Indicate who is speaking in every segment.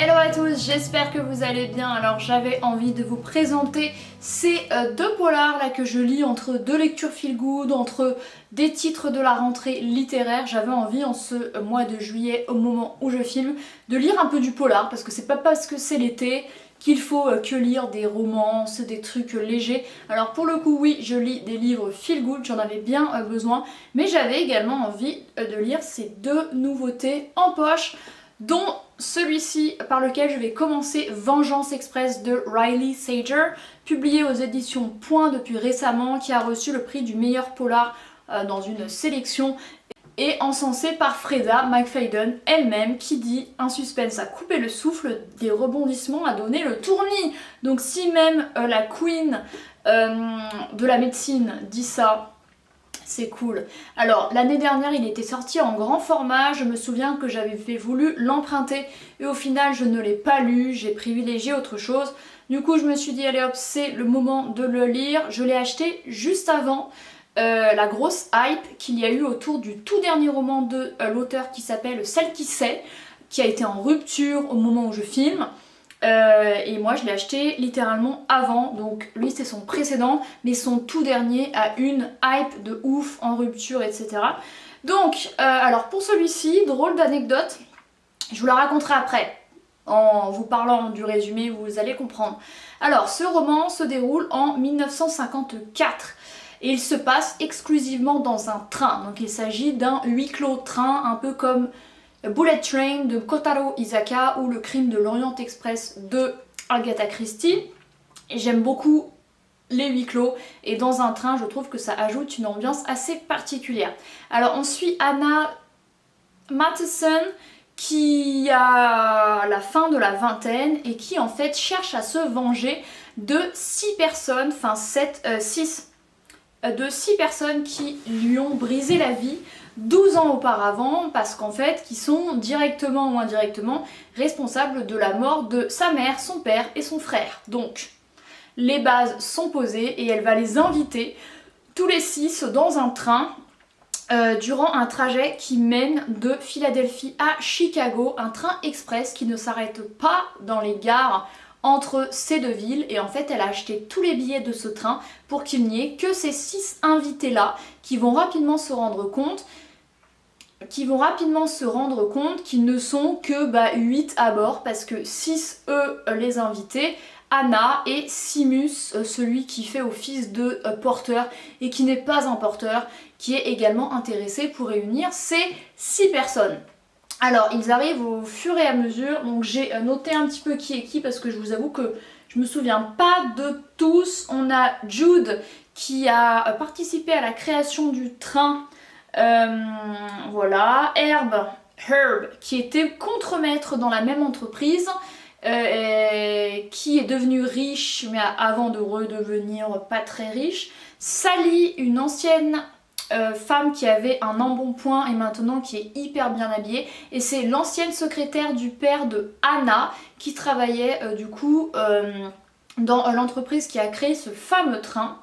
Speaker 1: Hello à tous, j'espère que vous allez bien. Alors j'avais envie de vous présenter ces deux polars là que je lis entre deux lectures feel good, entre des titres de la rentrée littéraire. J'avais envie en ce mois de juillet, au moment où je filme, de lire un peu du polar parce que c'est pas parce que c'est l'été qu'il faut que lire des romances, des trucs légers. Alors pour le coup oui, je lis des livres feel good, j'en avais bien besoin, mais j'avais également envie de lire ces deux nouveautés en poche, dont celui-ci par lequel je vais commencer, Vengeance Express de Riley Sager, publié aux éditions Point depuis récemment, qui a reçu le prix du meilleur polar dans une sélection et encensé par Freda McFadden elle-même, qui dit un suspense à couper le souffle, des rebondissements à donner le tournis. Donc si même la queen de la médecine dit ça, c'est cool. Alors l'année dernière il était sorti en grand format, je me souviens que j'avais voulu l'emprunter et au final je ne l'ai pas lu, j'ai privilégié autre chose. Du coup je me suis dit allez hop, c'est le moment de le lire. Je l'ai acheté juste avant la grosse hype qu'il y a eu autour du tout dernier roman de l'auteur qui s'appelle Celle qui sait, qui a été en rupture au moment où je filme. Et moi je l'ai acheté littéralement avant, donc lui c'est son précédent, mais son tout dernier a une hype de ouf en rupture, etc. Donc alors pour celui-ci, drôle d'anecdote, je vous la raconterai après en vous parlant du résumé, vous allez comprendre. Alors ce roman se déroule en 1954 et il se passe exclusivement dans un train, donc il s'agit d'un huis clos train, un peu comme Bullet Train de Kotaro Isaka ou Le Crime de l'Orient Express de Agatha Christie. Et j'aime beaucoup les huis clos et dans un train je trouve que ça ajoute une ambiance assez particulière. Alors on suit Anna Matheson qui a la fin de la vingtaine et qui en fait cherche à se venger de 6 personnes, enfin 6 personnes qui lui ont brisé la vie 12 ans auparavant, parce qu'en fait, qui sont directement ou indirectement responsables de la mort de sa mère, son père et son frère. Donc, les bases sont posées et elle va les inviter, tous les 6, dans un train, durant un trajet qui mène de Philadelphie à Chicago, un train express qui ne s'arrête pas dans les gares entre ces deux villes, et en fait elle a acheté tous les billets de ce train pour qu'il n'y ait que ces 6 invités là qui vont rapidement se rendre compte qu'ils ne sont que 8 à bord, parce que 6 eux les invités, Anna et Simus, celui qui fait office de porteur et qui n'est pas un porteur, qui est également intéressé pour réunir ces 6 personnes. Alors ils arrivent au fur et à mesure, donc j'ai noté un petit peu qui est qui parce que je vous avoue que je me souviens pas de tous. On a Jude qui a participé à la création du train, voilà. Herb qui était contremaître dans la même entreprise, qui est devenu riche mais avant de redevenir pas très riche. Sally, une ancienne femme qui avait un embonpoint et maintenant qui est hyper bien habillée, et c'est l'ancienne secrétaire du père de Anna qui travaillait du coup dans l'entreprise qui a créé ce fameux train.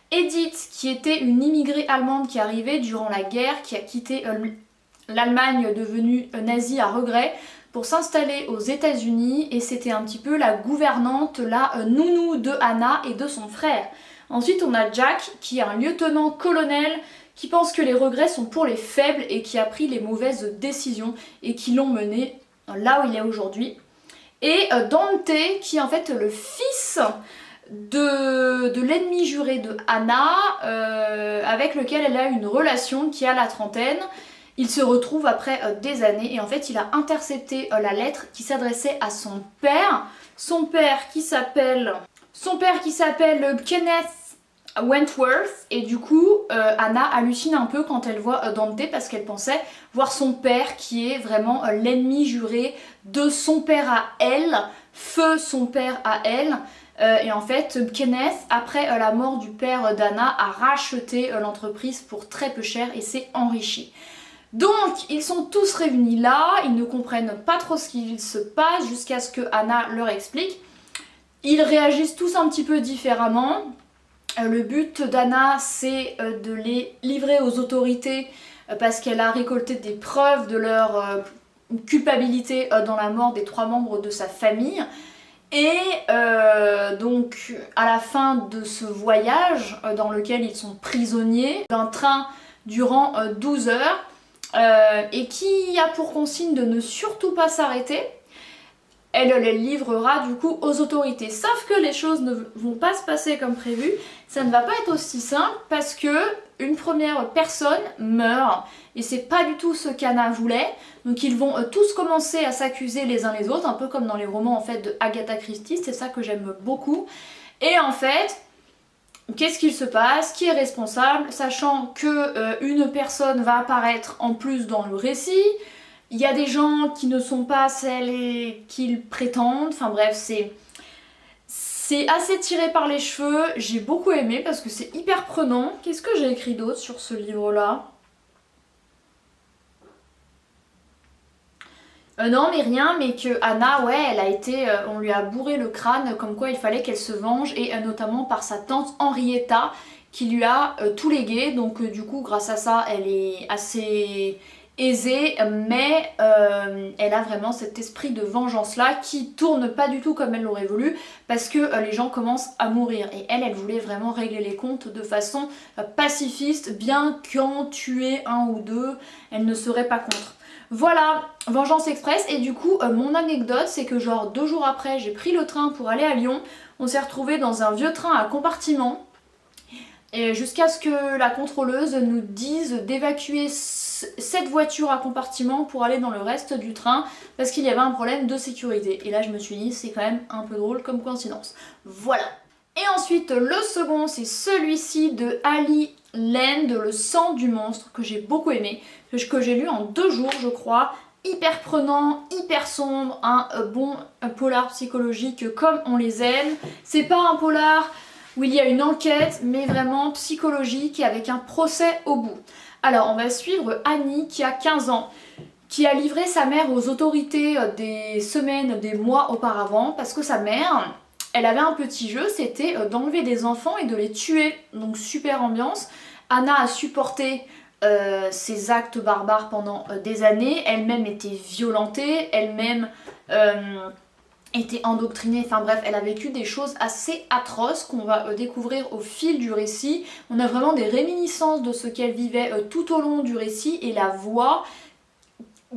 Speaker 1: Edith qui était une immigrée allemande qui arrivait durant la guerre, qui a quitté l'Allemagne devenue nazie à regret pour s'installer aux États-Unis, et c'était un petit peu la gouvernante, la nounou de Anna et de son frère. Ensuite on a Jack qui est un lieutenant-colonel qui pense que les regrets sont pour les faibles et qui a pris les mauvaises décisions et qui l'ont mené là où il est aujourd'hui. Et Dante qui est en fait le fils de l'ennemi juré de Anna, avec lequel elle a une relation qui a la trentaine. Il se retrouve après des années et en fait il a intercepté la lettre qui s'adressait à son père qui s'appelle Kenneth Wentworth, et du coup Anna hallucine un peu quand elle voit Dante parce qu'elle pensait voir son père qui est vraiment l'ennemi juré de son père à elle, feu son père à elle. Et en fait Kenneth, après la mort du père d'Anna, a racheté l'entreprise pour très peu cher et s'est enrichi. Donc ils sont tous réunis là, ils ne comprennent pas trop ce qu'il se passe jusqu'à ce que Anna leur explique. Ils réagissent tous un petit peu différemment. Le but d'Anna c'est de les livrer aux autorités parce qu'elle a récolté des preuves de leur culpabilité dans la mort des 3 membres de sa famille. Et donc à la fin de ce voyage dans lequel ils sont prisonniers d'un train durant 12 heures et qui a pour consigne de ne surtout pas s'arrêter, elle les livrera du coup aux autorités. Sauf que les choses ne vont pas se passer comme prévu, ça ne va pas être aussi simple parce que une première personne meurt et c'est pas du tout ce qu'Anna voulait. Donc ils vont tous commencer à s'accuser les uns les autres, un peu comme dans les romans en fait de Agatha Christie, c'est ça que j'aime beaucoup. Et en fait, qu'est-ce qu'il se passe? Qui est responsable? Sachant que une personne va apparaître en plus dans le récit. Il y a des gens qui ne sont pas celles qu'ils prétendent. Enfin bref, c'est assez tiré par les cheveux. J'ai beaucoup aimé parce que c'est hyper prenant. Qu'est-ce que j'ai écrit d'autre sur ce livre-là? Non mais rien, mais que Anna, ouais, elle a été, on lui a bourré le crâne comme quoi il fallait qu'elle se venge, et notamment par sa tante Henrietta qui lui a tout légué, donc du coup grâce à ça elle est assez aisée, mais elle a vraiment cet esprit de vengeance là qui tourne pas du tout comme elle l'aurait voulu, parce que les gens commencent à mourir, et elle voulait vraiment régler les comptes de façon pacifiste, bien qu'en tuer un ou deux, elle ne serait pas contre. Voilà, Vengeance Express. Et du coup mon anecdote c'est que genre 2 jours après j'ai pris le train pour aller à Lyon, on s'est retrouvé dans un vieux train à compartiment et jusqu'à ce que la contrôleuse nous dise d'évacuer cette voiture à compartiment pour aller dans le reste du train parce qu'il y avait un problème de sécurité. Et là je me suis dit c'est quand même un peu drôle comme coïncidence. Voilà. Et ensuite le second c'est celui-ci de Ali Land, Le sang du monstre, que j'ai beaucoup aimé, que j'ai lu en 2 jours je crois, hyper prenant, hyper sombre, un bon polar psychologique comme on les aime. C'est pas un polar où il y a une enquête, mais vraiment psychologique et avec un procès au bout. Alors on va suivre Annie qui a 15 ans, qui a livré sa mère aux autorités des semaines, des mois auparavant, parce que sa mère, elle avait un petit jeu, c'était d'enlever des enfants et de les tuer, donc super ambiance. Anna a supporté ces actes barbares pendant des années, elle-même était violentée, elle-même était endoctrinée, enfin bref, elle a vécu des choses assez atroces qu'on va découvrir au fil du récit. On a vraiment des réminiscences de ce qu'elle vivait tout au long du récit, et la voix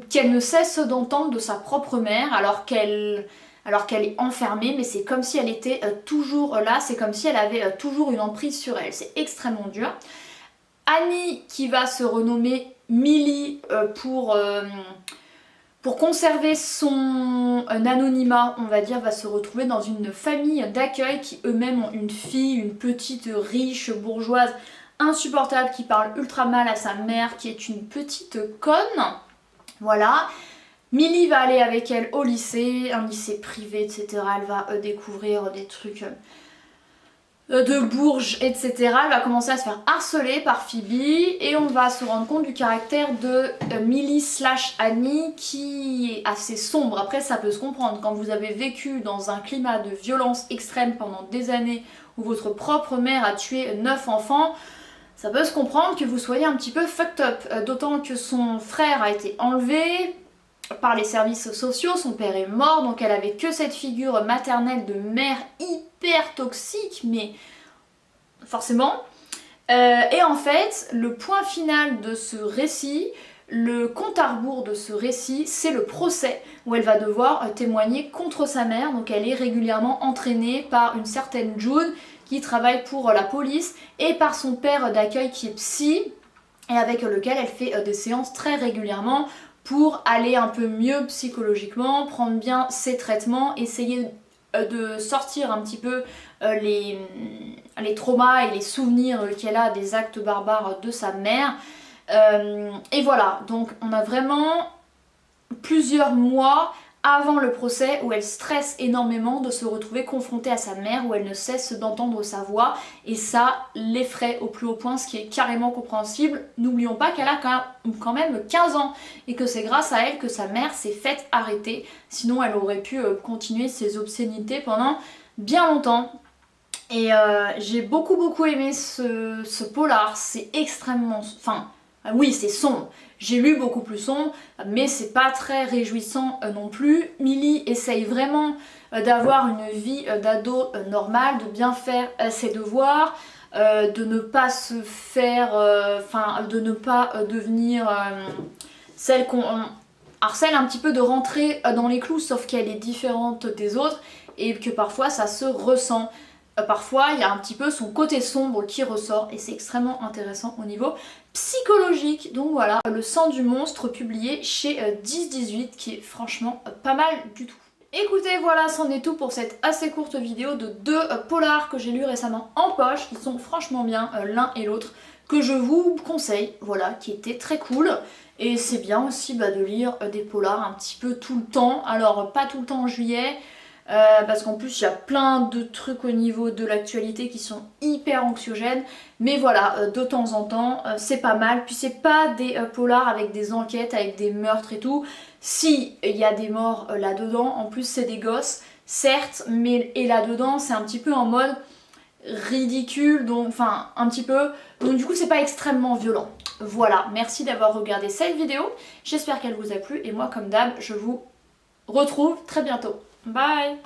Speaker 1: qu'elle ne cesse d'entendre de sa propre mère alors qu'elle est enfermée, mais c'est comme si elle était toujours là, c'est comme si elle avait toujours une emprise sur elle, c'est extrêmement dur. Annie qui va se renommer Millie pour conserver son anonymat, on va dire, va se retrouver dans une famille d'accueil qui eux-mêmes ont une fille, une petite riche bourgeoise insupportable qui parle ultra mal à sa mère, qui est une petite conne. Voilà. Millie va aller avec elle au lycée, un lycée privé, etc. Elle va découvrir des trucs de Bourges, etc. Elle va commencer à se faire harceler par Phoebe et on va se rendre compte du caractère de Millie / Annie qui est assez sombre. Après ça peut se comprendre quand vous avez vécu dans un climat de violence extrême pendant des années où votre propre mère a tué 9 enfants, ça peut se comprendre que vous soyez un petit peu fucked up, d'autant que son frère a été enlevé par les services sociaux, son père est mort, donc elle avait que cette figure maternelle de mère hyper toxique, mais forcément. Et en fait, le point final de ce récit, le compte à rebours de ce récit, c'est le procès où elle va devoir témoigner contre sa mère. Donc elle est régulièrement entraînée par une certaine June qui travaille pour la police et par son père d'accueil qui est psy et avec lequel elle fait des séances très régulièrement pour aller un peu mieux psychologiquement, prendre bien ses traitements, essayer de sortir un petit peu les traumas et les souvenirs qu'elle a des actes barbares de sa mère. Et voilà, donc on a vraiment plusieurs mois avant le procès où elle stresse énormément de se retrouver confrontée à sa mère, où elle ne cesse d'entendre sa voix, et ça l'effraie au plus haut point, ce qui est carrément compréhensible. N'oublions pas qu'elle a quand même 15 ans et que c'est grâce à elle que sa mère s'est faite arrêter, sinon elle aurait pu continuer ses obscénités pendant bien longtemps. Et j'ai beaucoup aimé ce polar, c'est extrêmement... Enfin, Oui, c'est sombre. J'ai lu beaucoup plus sombre, mais c'est pas très réjouissant non plus. Millie essaye vraiment d'avoir une vie d'ado normale, de bien faire ses devoirs, de ne pas se faire, de ne pas devenir celle qu'on harcèle un petit peu, de rentrer dans les clous, sauf qu'elle est différente des autres et que parfois ça se ressent. Parfois il y a un petit peu son côté sombre qui ressort et c'est extrêmement intéressant au niveau psychologique. Donc voilà, Le sang du monstre publié chez 10-18 qui est franchement pas mal du tout. Écoutez, voilà, c'en est tout pour cette assez courte vidéo de deux polars que j'ai lus récemment en poche, qui sont franchement bien l'un et l'autre, que je vous conseille, voilà, qui étaient très cool. Et c'est bien aussi de lire des polars un petit peu tout le temps, alors pas tout le temps en juillet, parce qu'en plus il y a plein de trucs au niveau de l'actualité qui sont hyper anxiogènes, mais voilà, de temps en temps c'est pas mal. Puis c'est pas des polars avec des enquêtes, avec des meurtres et tout. Si il y a des morts là-dedans, en plus c'est des gosses, certes, mais et là-dedans c'est un petit peu en mode ridicule, donc enfin un petit peu, donc du coup c'est pas extrêmement violent. Voilà, merci d'avoir regardé cette vidéo, j'espère qu'elle vous a plu et moi comme d'hab je vous retrouve très bientôt. Bye!